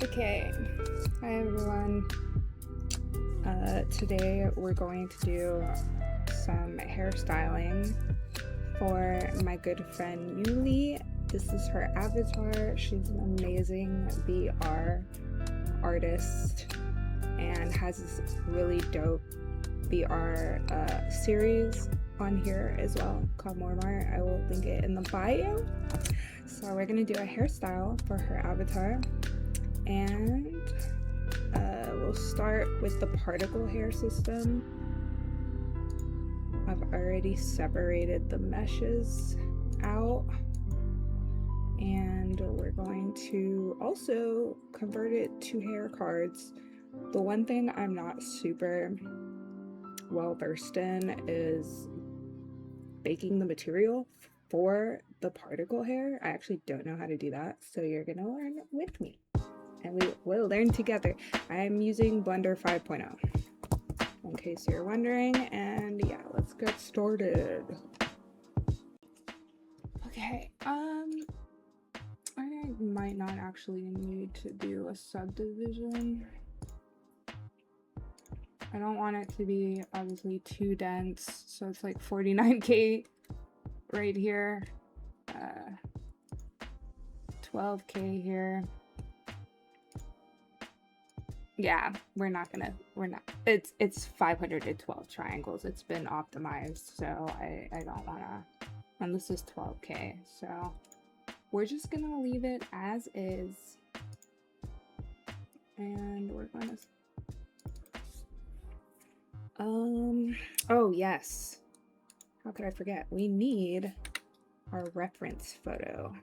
Okay, hi everyone. Today we're going to do some hairstyling for my good friend Yuli. This is her avatar. She's an amazing VR artist and has this really dope VR series on here as well called Mormar. I will link it in the bio. So we're gonna do a hairstyle for her avatar, and we'll start with the particle hair system. I've already separated the meshes out, and we're going to also convert it to hair cards. The one thing I'm not super well versed in is baking the material for the particle hair. I actually don't know how to do that, so you're gonna learn with me and we will learn together. I'm using Blender 5.0 in case you're wondering, and yeah, let's get started. Okay, I might not actually need to do a subdivision. I don't want it to be obviously too dense, so it's like 49k right here, 12k here. Yeah, we're not, it's 512 triangles. It's been optimized, so I don't wanna, and this is 12k, so we're just gonna leave it as is. And we're gonna, oh yes, how could I forget? We need our reference photo.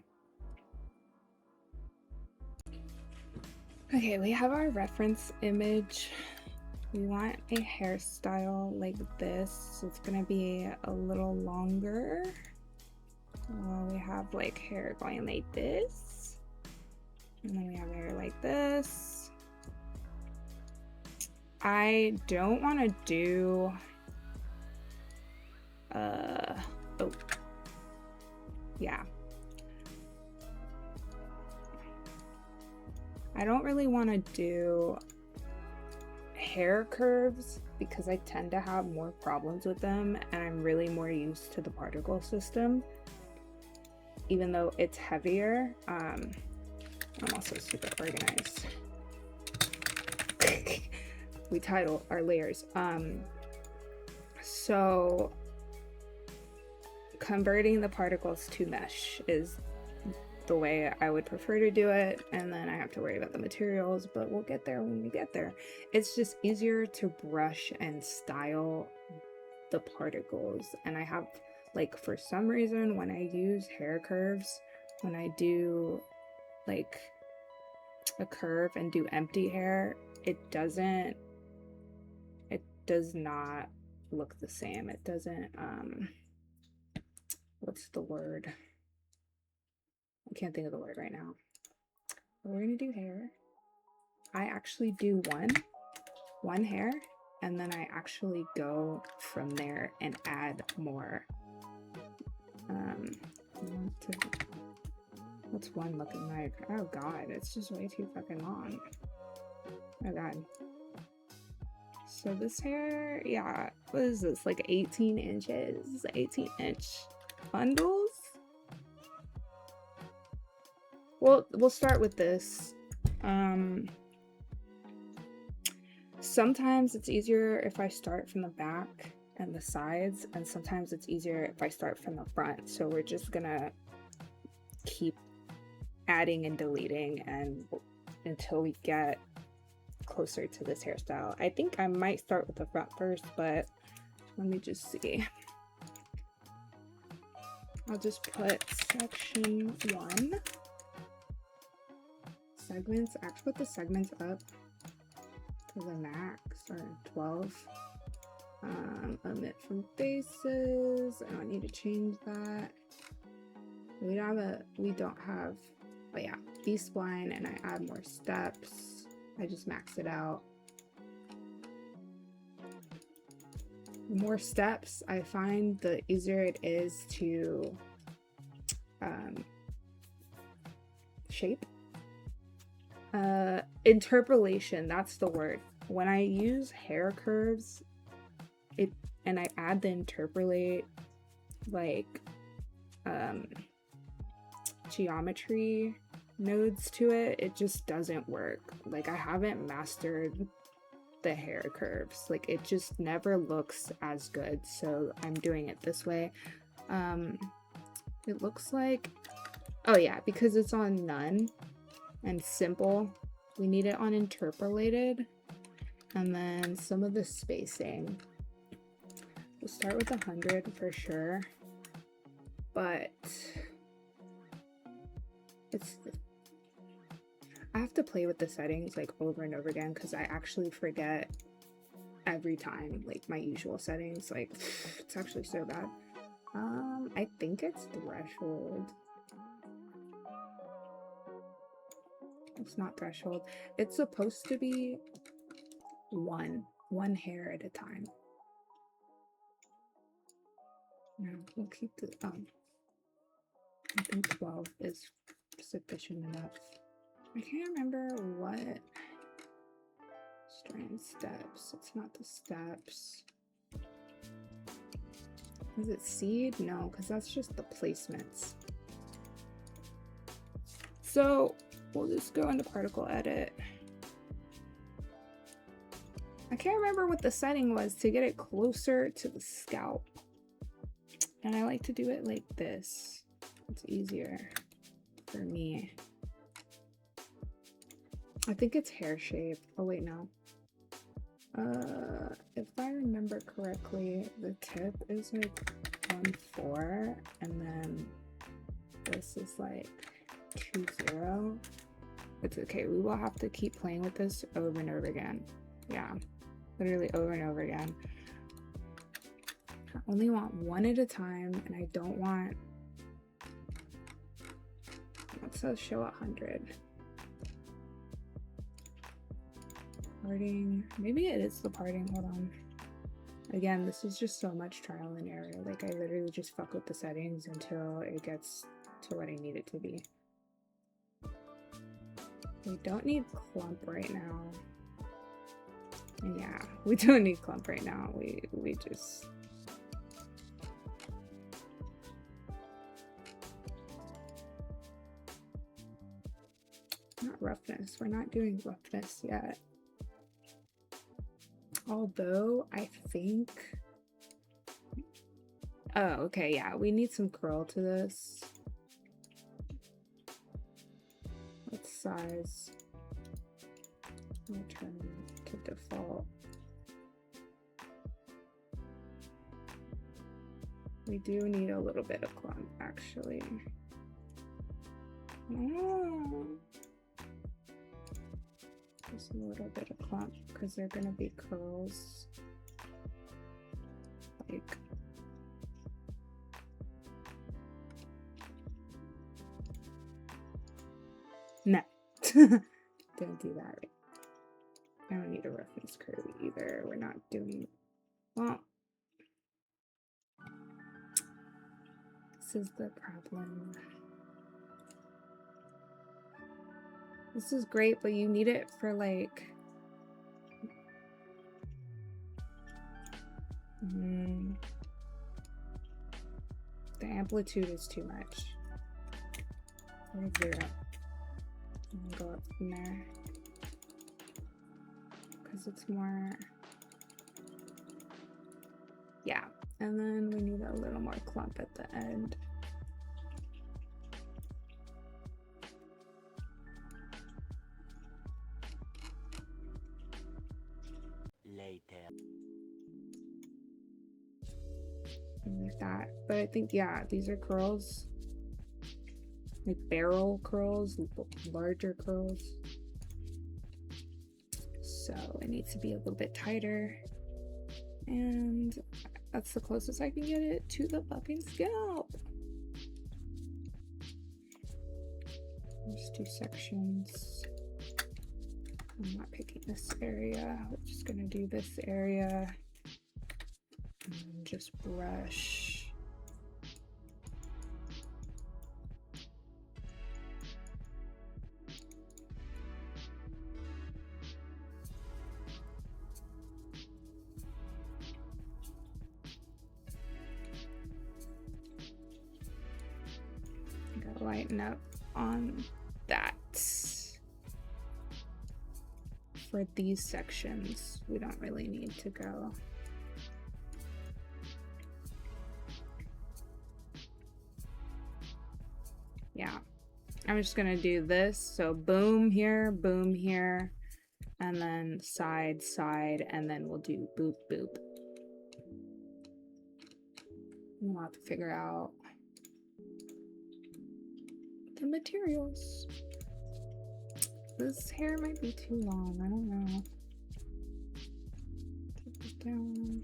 Okay, we have our reference image. We want a hairstyle like this, so it's gonna be a little longer. We have like hair going like this, and then we have hair like this. I don't want to do oh yeah, I don't really want to do hair curves because I tend to have more problems with them, and I'm really more used to the particle system, even though it's heavier. I'm also super organized. We title our layers. So converting the particles to mesh is the way I would prefer to do it, and then I have to worry about the materials, but we'll get there when we get there. It's just easier to brush and style the particles, and I have, like, for some reason when I use hair curves, when I do like a curve and do empty hair, it does not look the same. It doesn't, what's the word? I can't think of the word right now. But we're gonna do hair. I actually do one hair, and then I actually go from there and add more. What's one looking like? Oh god, it's just way too fucking long. Oh god. So this hair, yeah, what is this, like 18 inches? 18-inch bundles? Well, we'll start with this. Sometimes it's easier if I start from the back and the sides, and sometimes it's easier if I start from the front. So we're just gonna keep adding and deleting and until we get closer to this hairstyle. I think I might start with the front first, but let me just see. I'll just put section 1. Segments. I have to put the segments up to the max, or 12. Omit from faces. I don't need to change that. We don't have, but yeah, B-spline, and I add more steps. I just max it out. The more steps, I find the easier it is to shape. Interpolation, that's the word. When I use hair curves, and I add the interpolate, like, geometry nodes to it, it just doesn't work. Like, I haven't mastered the hair curves. Like, it just never looks as good, so I'm doing it this way. It looks like, oh yeah, because it's on none and simple, we need it on interpolated. And then some of the spacing, we'll start with 100 for sure, but I have to play with the settings like over and over again because I actually forget every time, like my usual settings. Like, it's actually so bad. I think it's threshold. It's not threshold. It's supposed to be one hair at a time. No, we'll keep the I think 12 is sufficient enough. I can't remember what strand steps. It's not the steps. Is it seed? No, because that's just the placements. So we'll just go into particle edit. I can't remember what the setting was to get it closer to the scalp. And I like to do it like this. It's easier for me. I think it's hair shape. Oh wait, no. If I remember correctly, the tip is like 1-4, and then this is like 2-0. It's okay. We will have to keep playing with this over and over again. Yeah, literally over and over again. I only want one at a time, and I don't want. It says show 100. Parting. Maybe it is the parting. Hold on. Again, this is just so much trial and error. Like, I literally just fuck with the settings until it gets to what I need it to be. We don't need clump right now. And yeah, we don't need clump right now. We just. Not roughness. We're not doing roughness yet. Although I think, oh, okay, yeah, we need some curl to this. What size? I'll turn to default. We do need a little bit of clump, actually. Oh. Just a little bit of clump because they're gonna be curls. Like, no, don't do that. I don't need a roughness curve either. We're not doing well. This is the problem. This is great, but you need it for like the amplitude is too much. Or 0. And go up from there. Because it's more, yeah. And then we need a little more clump at the end. Like that. But I think, yeah, these are curls, like barrel curls, larger curls, so it needs to be a little bit tighter, and that's the closest I can get it to the fucking scalp. There's 2 sections. I'm not picking this area. We're just gonna do this area. And just brush. lighten up on that. For these sections, we don't really need to go. Yeah, I'm just gonna do this. So boom here, and then side, side, and then we'll do boop, boop. We'll have to figure out the materials. This hair might be too long, I don't know. Take it down.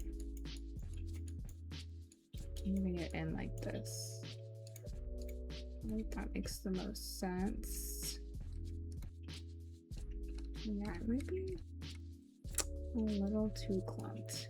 Moving it in like this. I think that makes the most sense. Yeah, it might be a little too clumped.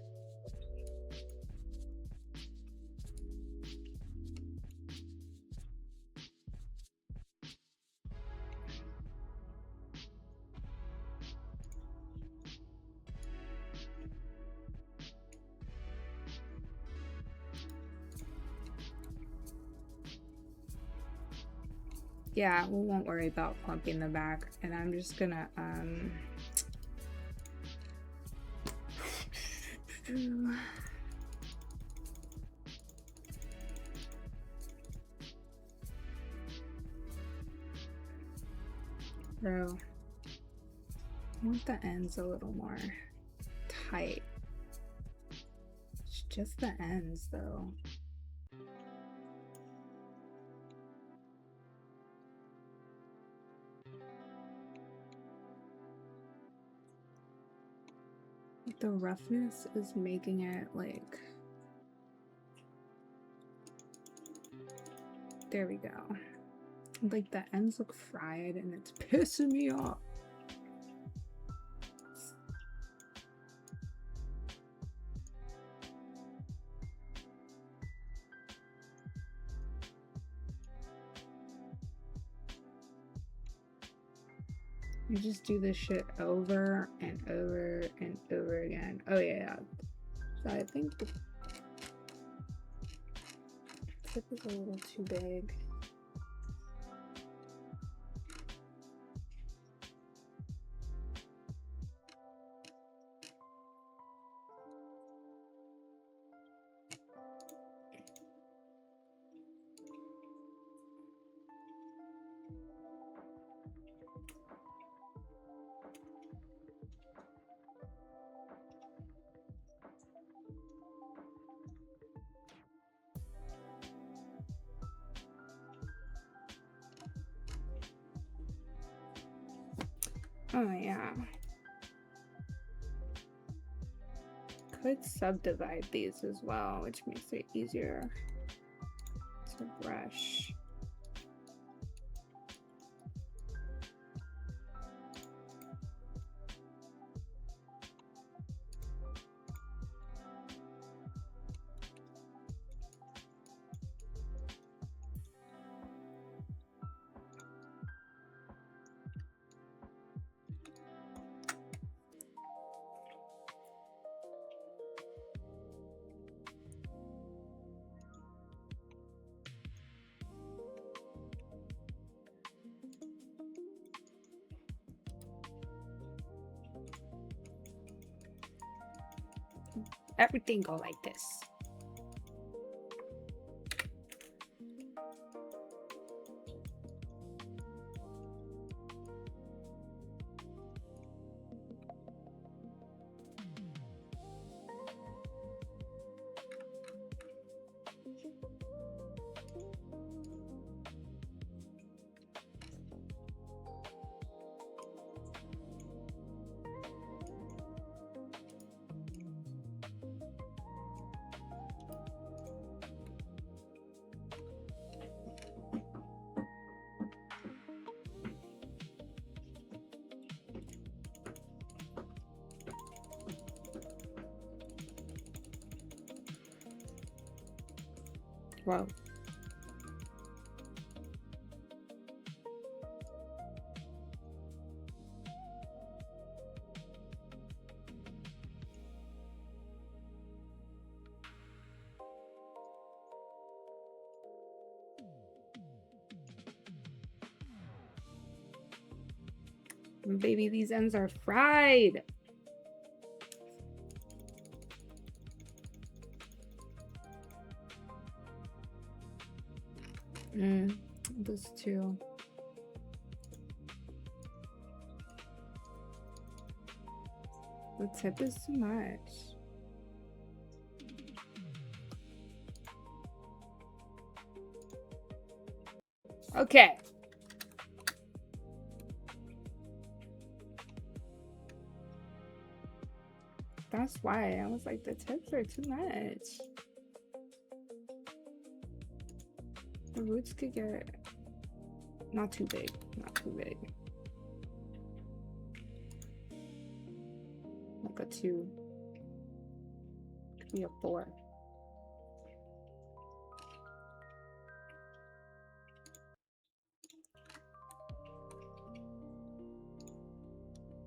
Yeah, we won't worry about clumping the back, and I'm just gonna so I want the ends a little more tight. It's just the ends though. The roughness is making it like, there we go. Like the ends look fried and it's pissing me off. You just do this shit over and over and over again. Oh yeah. So I think the tip is a little too big. Oh yeah. Could subdivide these as well, which makes it easier to brush. Everything go like this. Wow. Baby, these ends are fried. Those two. The tip is too much. Okay. That's why I was like, the tips are too much. The roots could get not too big, not too big. Like a 2. Could be a 4.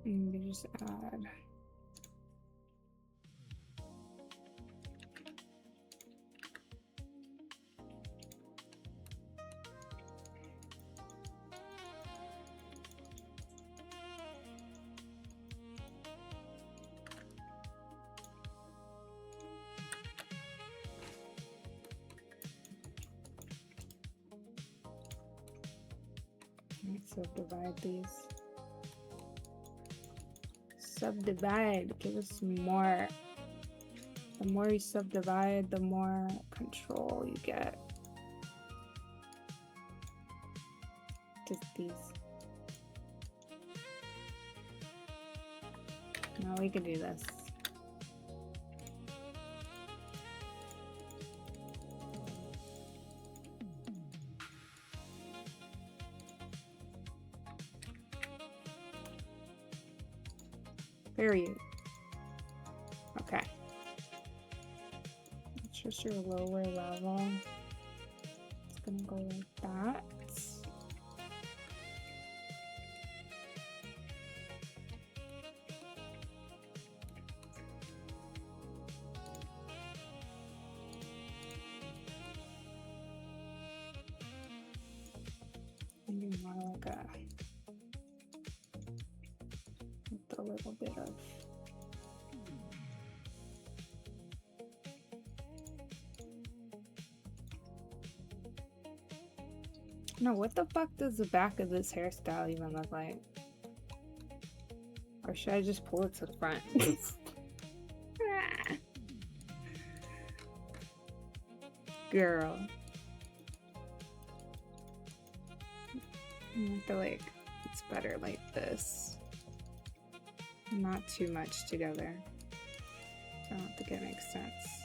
And we just add. Subdivide these. Subdivide. Give us more. The more you subdivide, the more control you get. Just these. No, we can do this. Period. Okay. It's just your lower level. It's gonna go like that. Maybe more like a little bit of no, what the fuck does the back of this hairstyle even look like? Or should I just pull it to the front? Girl. I feel like it's better like this. Not too much together. I don't think it makes sense.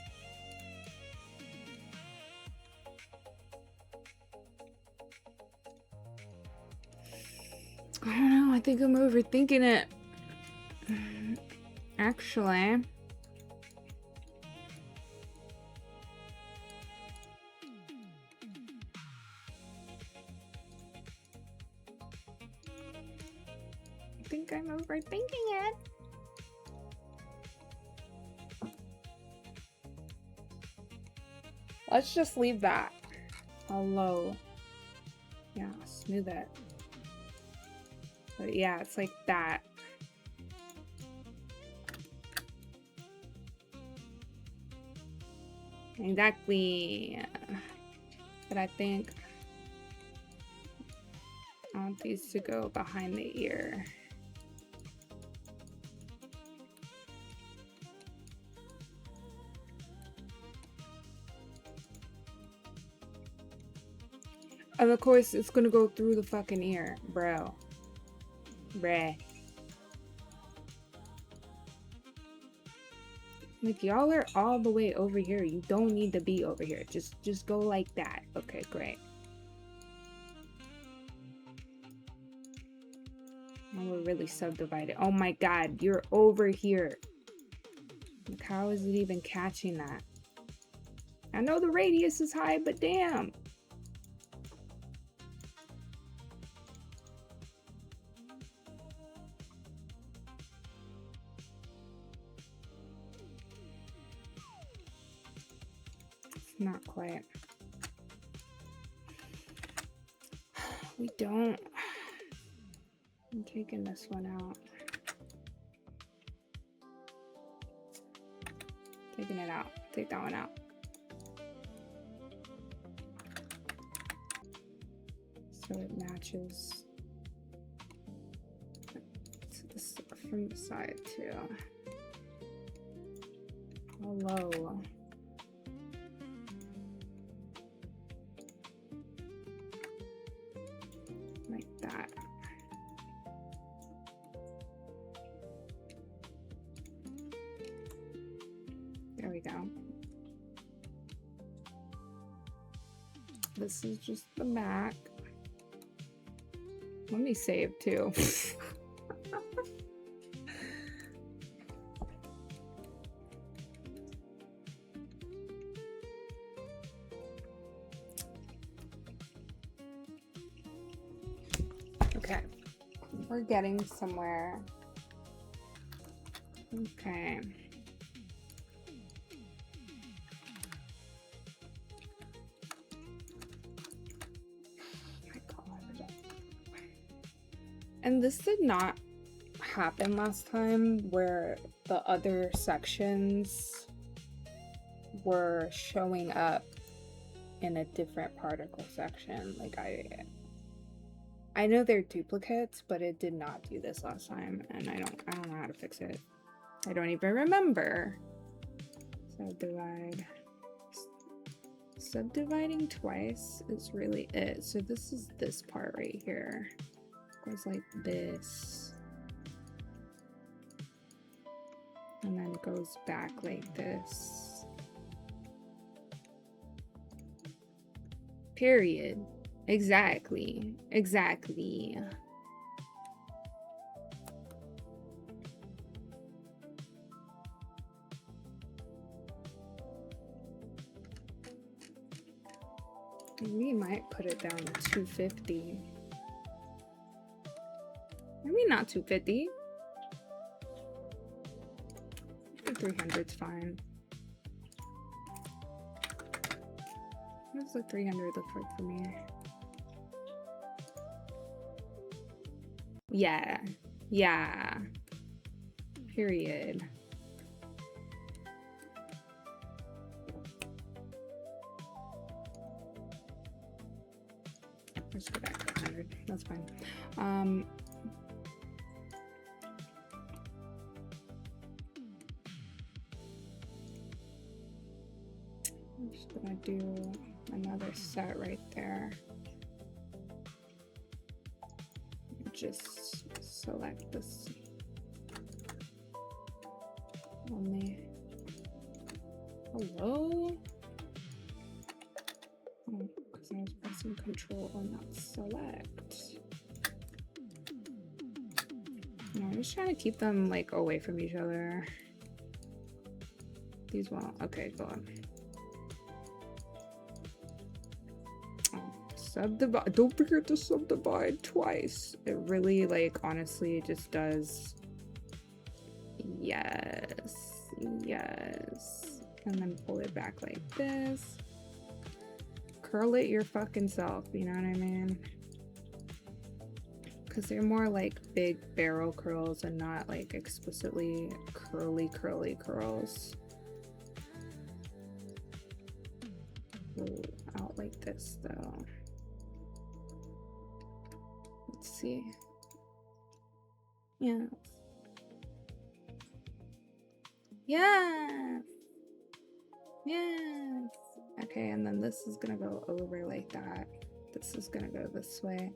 I don't know. I think I'm overthinking it. Actually. I think I'm overthinking it. Let's just leave that low. Yeah, smooth it. But yeah, it's like that. Exactly. But I think I want these to go behind the ear. And of course, it's gonna go through the fucking ear, bro. Bruh. Like, y'all are all the way over here. You don't need to be over here. Just go like that. Okay, great. Now we're really subdivided. Oh my god, you're over here. Like, how is it even catching that? I know the radius is high, but damn. Not quite. We don't. I'm taking this one out. Taking it out. Take that one out. So it matches to this from the side too. Hello. Like that. There we go. This is just the back. Let me save too. Okay, we're getting somewhere. Okay. And this did not happen last time, where the other sections were showing up in a different particle section. Like I know they're duplicates, but it did not do this last time, and I don't know how to fix it. I don't even remember. Subdivide. Subdividing twice is really it. So this is this part right here. Goes like this. And then goes back like this. Period. Exactly. Exactly. We might put it down to 250. Maybe not 250. 300's fine. What does the 300 look like for me? Yeah. Yeah. Period. Let's go back to 100. That's fine. I'm just gonna do another set right there. Just select this only. Hello? Oh, because I was pressing control and not select. No, I'm just trying to keep them like away from each other. These won't. Okay, go on. Subdivide. Don't forget to subdivide twice. It really, like, honestly just does. Yes. Yes. And then pull it back like this. Curl it your fucking self, you know what I mean? Because they're more like big barrel curls and not like explicitly curly curls. Ooh, out like this though. Let's see. Yes. Yes. Yes. Okay, and then this is gonna go over like that. This is gonna go this way.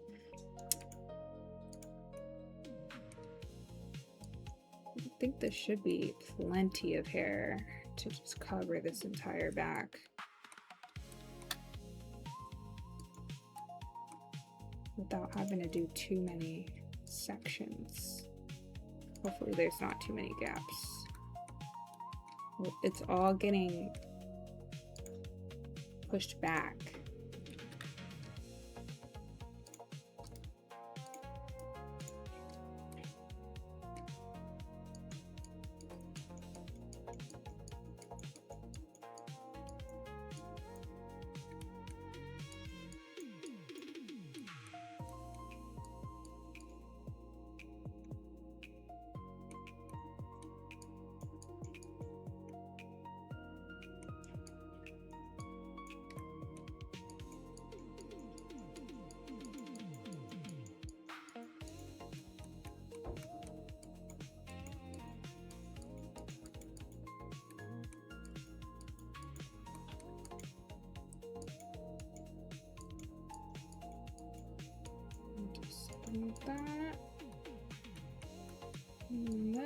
I think there should be plenty of hair to just cover this entire back. Without having to do too many sections. Hopefully there's not too many gaps. Well, it's all getting pushed back. that. And this.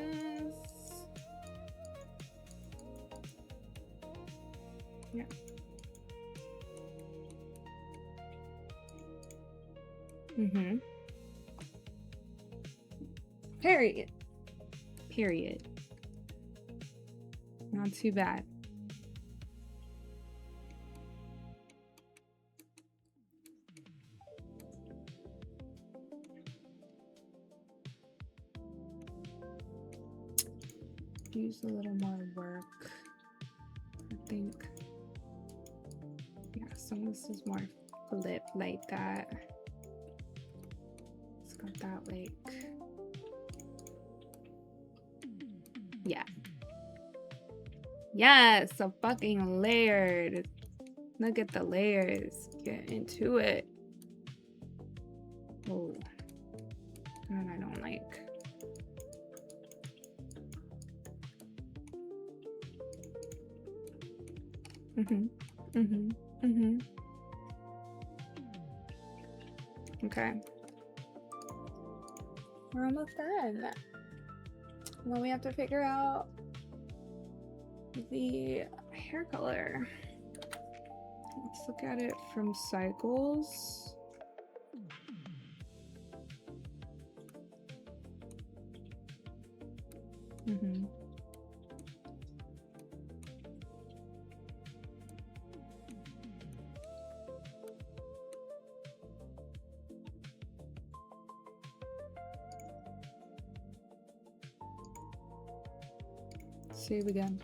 Yeah. Period. Period. Not too bad. Use a little more work, I think. Yeah, some of this is more flip like that. It's got that like, yeah. Yes, so fucking layered. Look at the layers. Get into it. Oh, and I don't like. Okay. We're almost done. Well, we have to figure out the hair color. Let's look at it from cycles. Save again.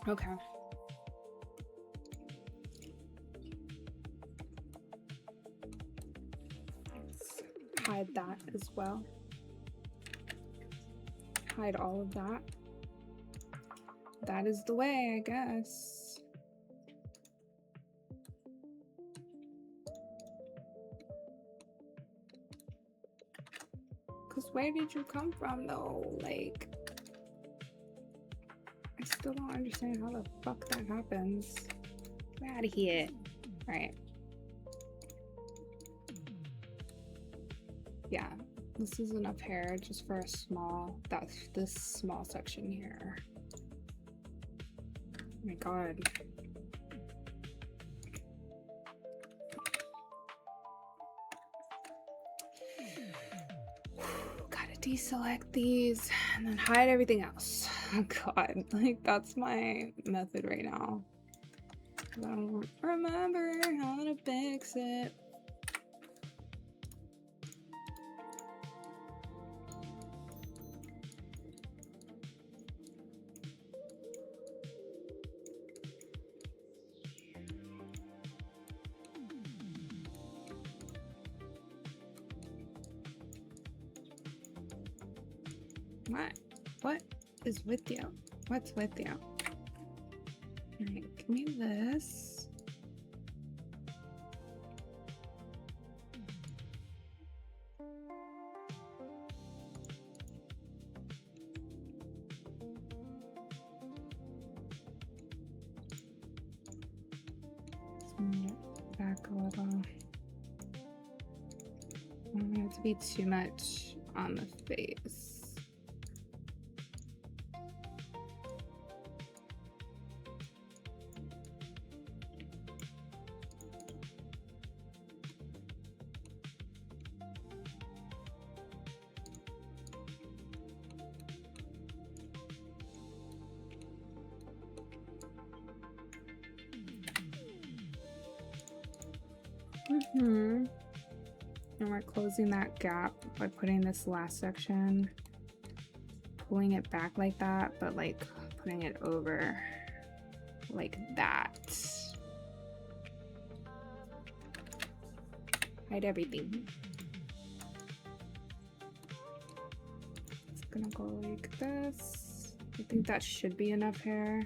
Okay. Let's hide that as well. Hide all of that. That is the way, I guess. Because where did you come from, though? Like, I still don't understand how the fuck that happens. Get out of here. All right. Yeah. This is enough hair just for a small, that's this small section here. Oh my God. Gotta deselect these and then hide everything else. Oh God, like that's my method right now. I don't remember how to fix it. What is with you? What's with you? Alright, give me this. Smooth it back a little. I don't want it to be too much on the face. And we're closing that gap by putting this last section, pulling it back like that, but like putting it over like that. Hide everything. It's gonna go like this. I think that should be enough hair.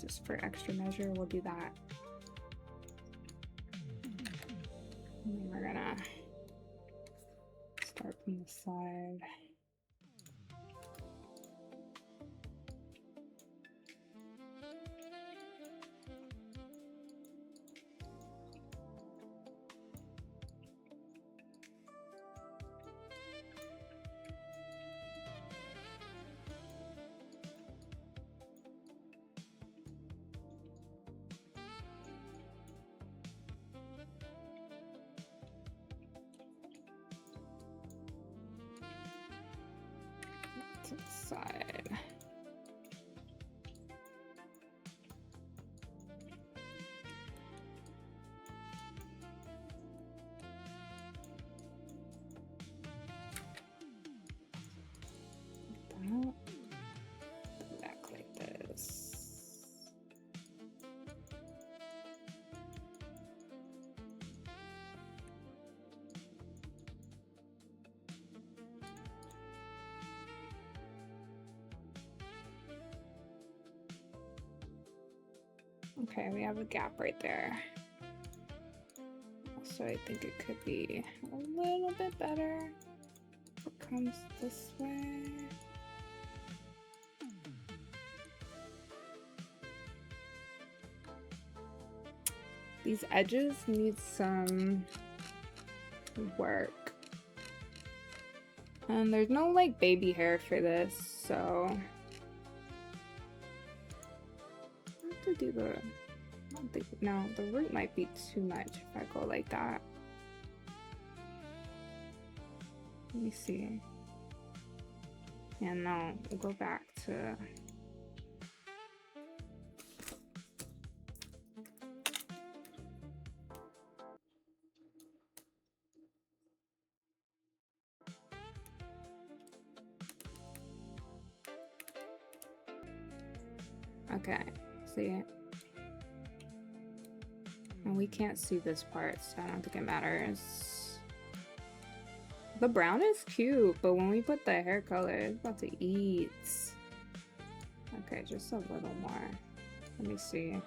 Just for extra measure, we'll do that. from the side. To the side. Back like this. Okay, we have a gap right there. So I think it could be a little bit better if it comes this way. These edges need some work. And there's no like baby hair for this, so I have to do the, I don't think, no, the root might be too much if I go like that. Let me see. Yeah, no, we'll go back to okay, see it? And we can't see this part, so I don't think it matters. The brown is cute, but when we put the hair color, it's about to eat. Okay, just a little more. Let me see.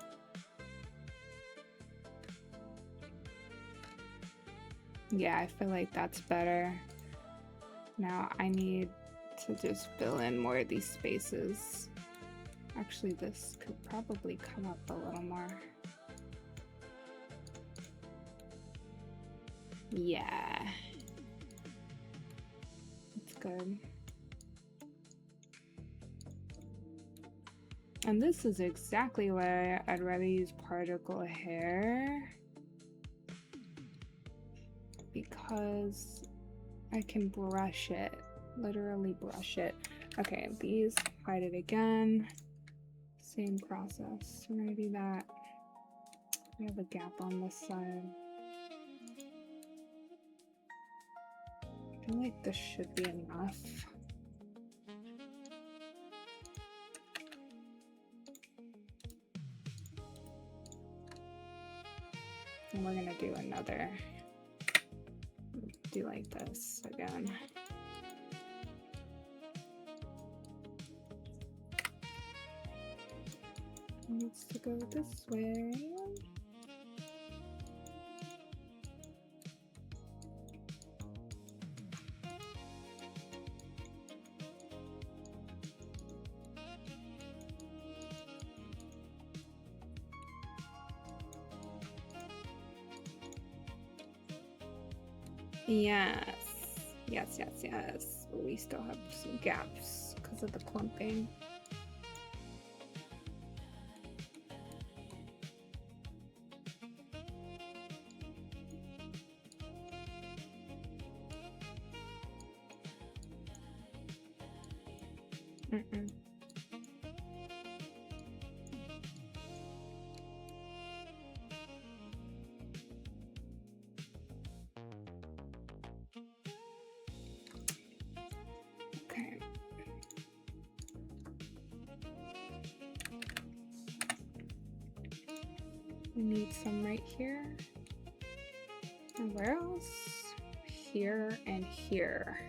Yeah, I feel like that's better. Now I need to just fill in more of these spaces. Actually, this could probably come up a little more. Yeah. That's good. And this is exactly why I'd rather use particle hair, because I can brush it, literally brush it. Okay, these, hide it again. Same process. We're gonna do that. We have a gap on this side. I feel like this should be enough. And we're gonna do another, do like this again. Needs to go this way. Yes, yes, yes, yes. We still have some gaps because of the clumping. Okay. We need some right here. And where else? Here and here.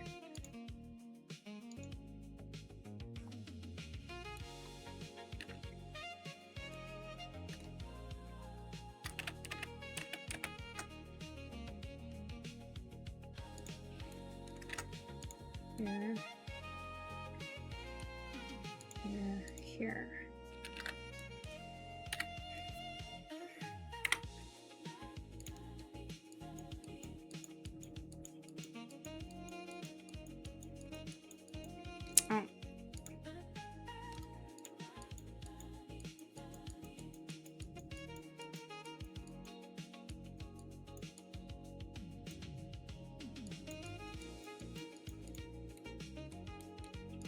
here, here, here. Oh.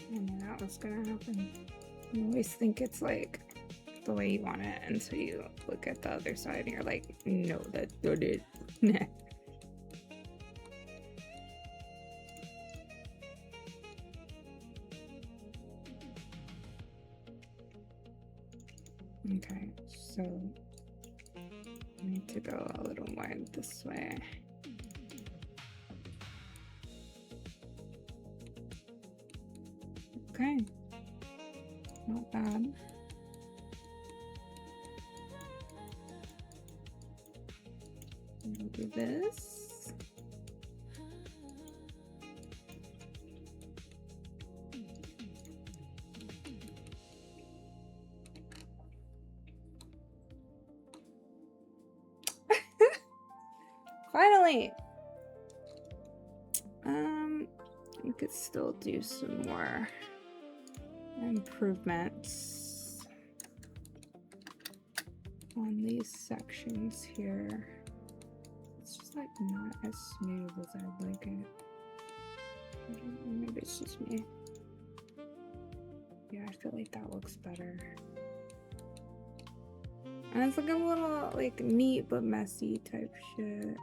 I knew that was gonna happen. You always think it's like the way you want it until you look at the other side and you're like, no, that's not it. Okay, so I need to go a little more this way. Okay, not bad. We'll do this. Finally! We could still do some more improvements on these sections here. It's just like not as smooth as I'd like it. Maybe it's just me. Yeah, I feel like that looks better. And it's like a little like neat but messy type shit.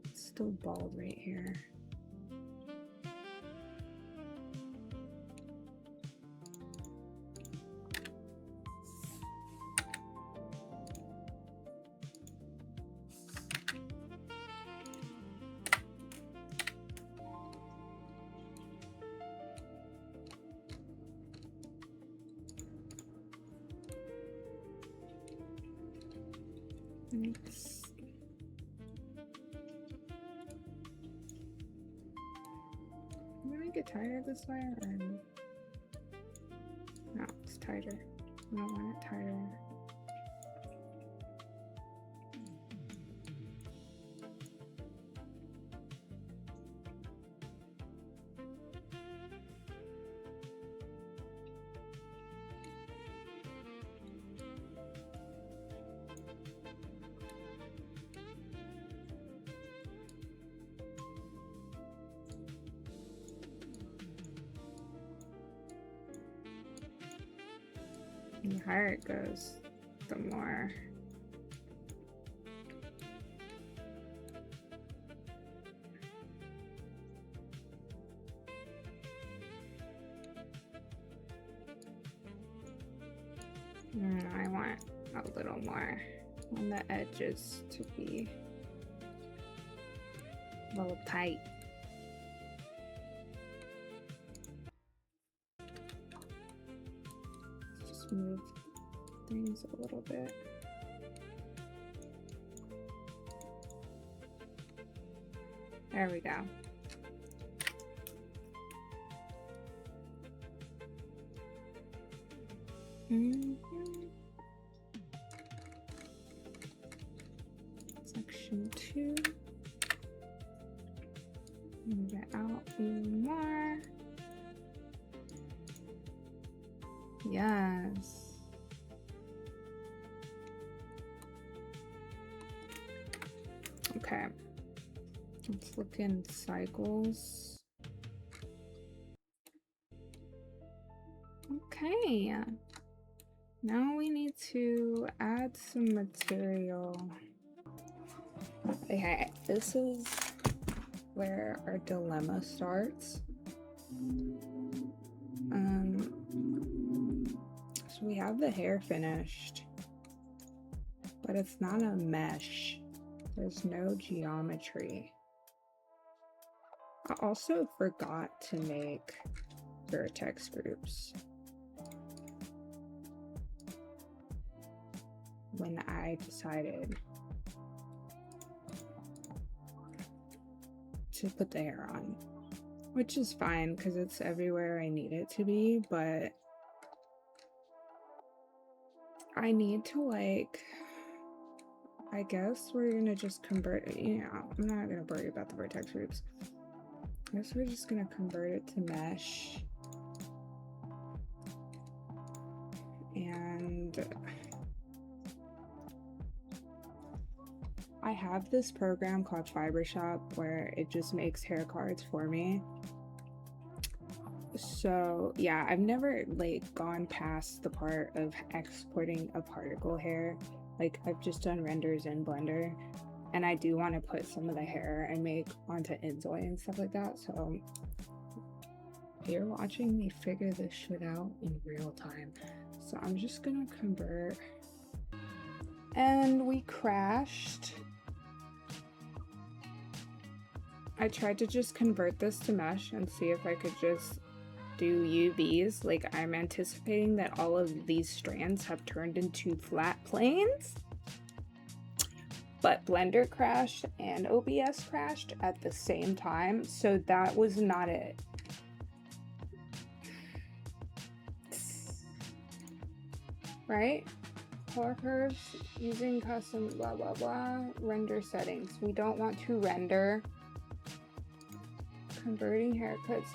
It's still bald right here. Thanks. I'm gonna get tighter this way, or no, it's tighter. I don't want it tighter. The higher it goes, the more. I want a little more on the edges to be a little tight. Just move things a little bit. There we go. Section 2. Move it out even more. Yes. Okay. Let's look in cycles. Okay. Now we need to add some material. Okay, this is where our dilemma starts. So we have the hair finished, but it's not a mesh. There's no geometry. I also forgot to make vertex groups when I decided to put the hair on, which is fine because it's everywhere I need it to be, but I need to, like, I guess we're gonna just convert it. Yeah, I'm not gonna worry about the vertex groups. I guess we're just gonna convert it to mesh. And I have this program called VRChat where it just makes hair cards for me. So yeah, I've never like gone past the part of exporting a particle hair. Like I've just done renders in Blender, and I do want to put some of the hair I make onto Inzoy and stuff like that. So you're watching me figure this shit out in real time. So I'm just gonna convert, and we crashed. I tried to just convert this to mesh and see if I could just do UVs. Like, I'm anticipating that all of these strands have turned into flat planes, but Blender crashed and OBS crashed at the same time, so that was not it. Right? Color curves using custom blah blah blah. Render settings. We don't want to render. Converting haircuts.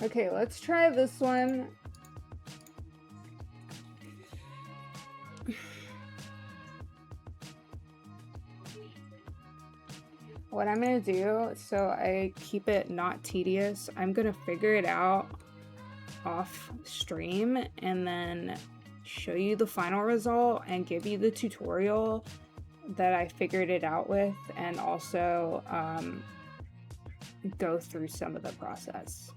Okay, let's try this one. What I'm gonna do, so I keep it not tedious, I'm gonna figure it out off stream and then show you the final result and give you the tutorial that I figured it out with, and also go through some of the process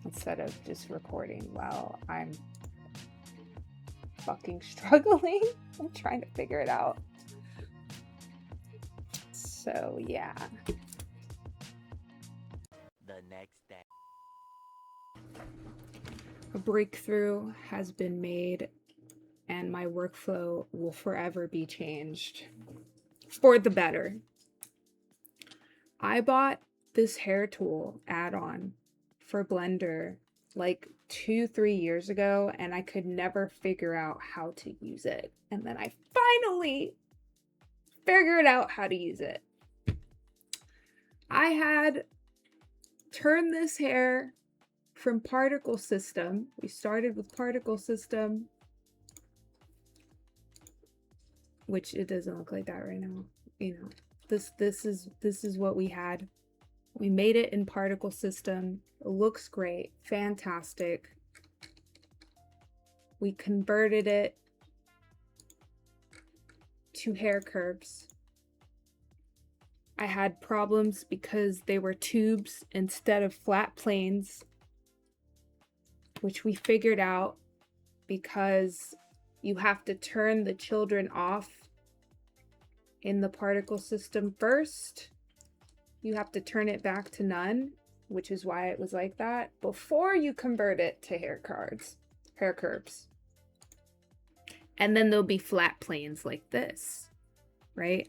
instead of just recording while I'm fucking struggling. I'm trying to figure it out. So yeah. The next day. A breakthrough has been made, and my workflow will forever be changed for the better. I bought this hair tool add-on for Blender like 2-3 years ago, and I could never figure out how to use it. And then I finally figured out how to use it. I had turned this hair from particle system. We started with particle system, which it doesn't look like that right now. You know, this is what we had. We made it in particle system. It looks great, fantastic. We converted it to hair curves. I had problems because they were tubes instead of flat planes, which we figured out because you have to turn the children off in the particle system first. You have to turn it back to none, which is why it was like that, before you convert it to hair curves. And then there'll be flat planes like this, right?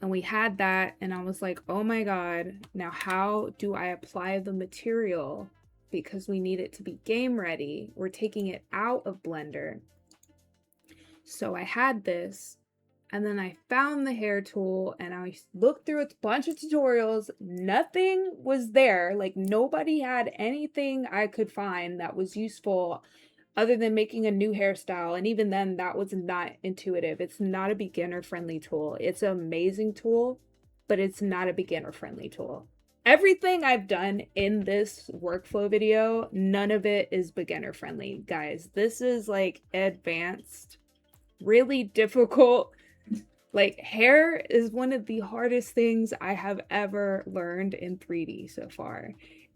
And we had that, and I was like, oh my God, now how do I apply the material? Because we need it to be game ready. We're taking it out of Blender. So I had this, and then I found the hair tool, and I looked through a bunch of tutorials. Nothing was there. Like, nobody had anything I could find that was useful other than making a new hairstyle. And even then, that was not intuitive. It's not a beginner-friendly tool. It's an amazing tool, but it's not a beginner-friendly tool. Everything I've done in this workflow video, none of it is beginner-friendly, guys. This is like advanced, really difficult. Like, hair is one of the hardest things I have ever learned in 3D so far.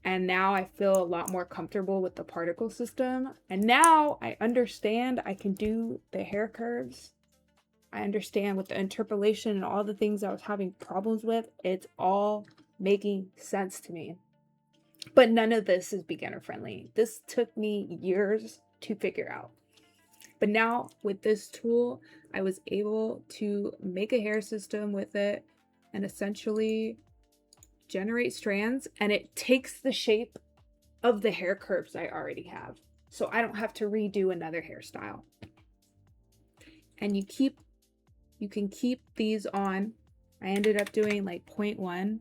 And now I feel a lot more comfortable with the particle system. And now I understand I can do the hair curves. I understand with the interpolation and all the things I was having problems with. It's all making sense to me. But none of this is beginner friendly. This took me years to figure out. But now with this tool, I was able to make a hair system with it and essentially generate strands, and it takes the shape of the hair curves I already have. So I don't have to redo another hairstyle. And you can keep these on. I ended up doing like 0.1,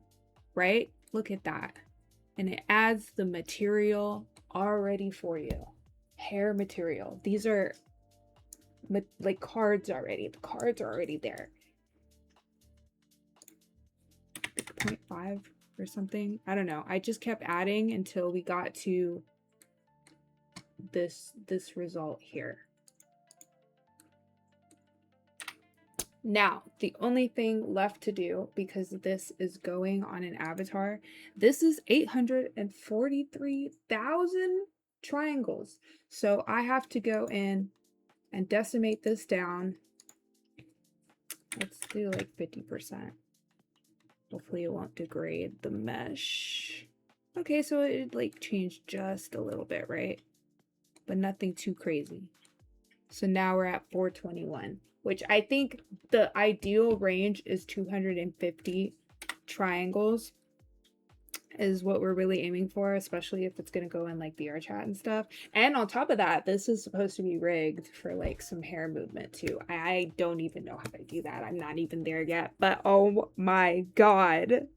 right? Look at that. And it adds the material already for you. Hair material. These are like cards already. The cards are already there. 0.5 or something. I don't know. I just kept adding until we got to this result here. Now, the only thing left to do, because this is going on an avatar, this is 843,000 triangles. So I have to go in and decimate this down. Let's do like 50%. Hopefully it won't degrade the mesh. Okay, so it like changed just a little bit, right? But nothing too crazy. So now we're at 421, which I think the ideal range is 250 triangles is what we're really aiming for, especially if it's going to go in like VRChat and stuff. And on top of that, this is supposed to be rigged for like some hair movement too. I don't even know how to do that. I'm not even there yet, but oh my God.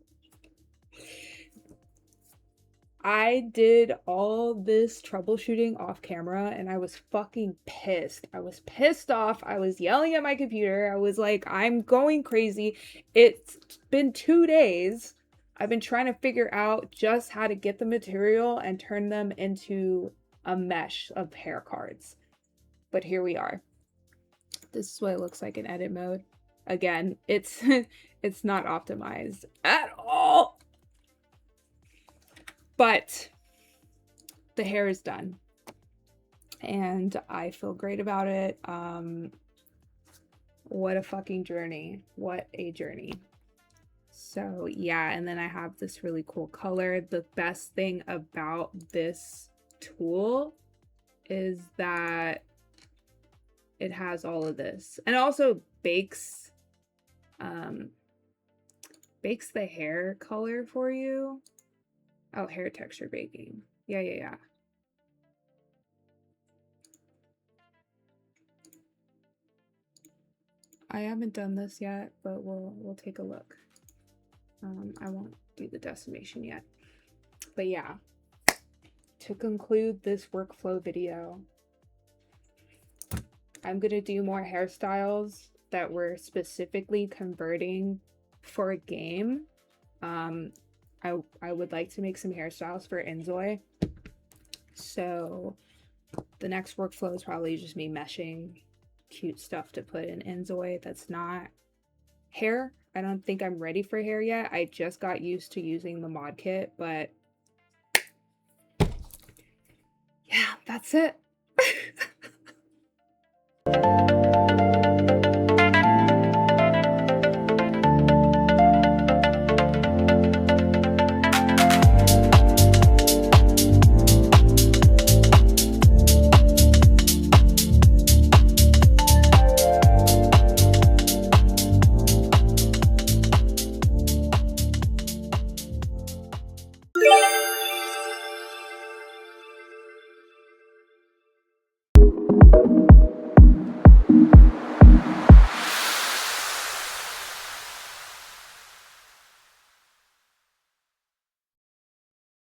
I did all this troubleshooting off camera and I was fucking pissed. I was pissed off. I was yelling at my computer. I was like, I'm going crazy. It's been 2 days. I've been trying to figure out just how to get the material and turn them into a mesh of hair cards. But here we are. This is what it looks like in edit mode. Again, it's it's not optimized at all. But the hair is done and I feel great about it. What a fucking journey. What a journey. So yeah, and then I have this really cool color. The best thing about this tool is that it has all of this, and it also bakes the hair color for you. Oh, hair texture baking. Yeah. I haven't done this yet, but we'll take a look. I won't do the decimation yet. But yeah, to conclude this workflow video, I'm gonna do more hairstyles that we're specifically converting for a game. I would like to make some hairstyles for Enzoy. So the next workflow is probably just me meshing cute stuff to put in Enzoy that's not hair. I don't think I'm ready for hair yet. I just got used to using the mod kit, but yeah, that's it.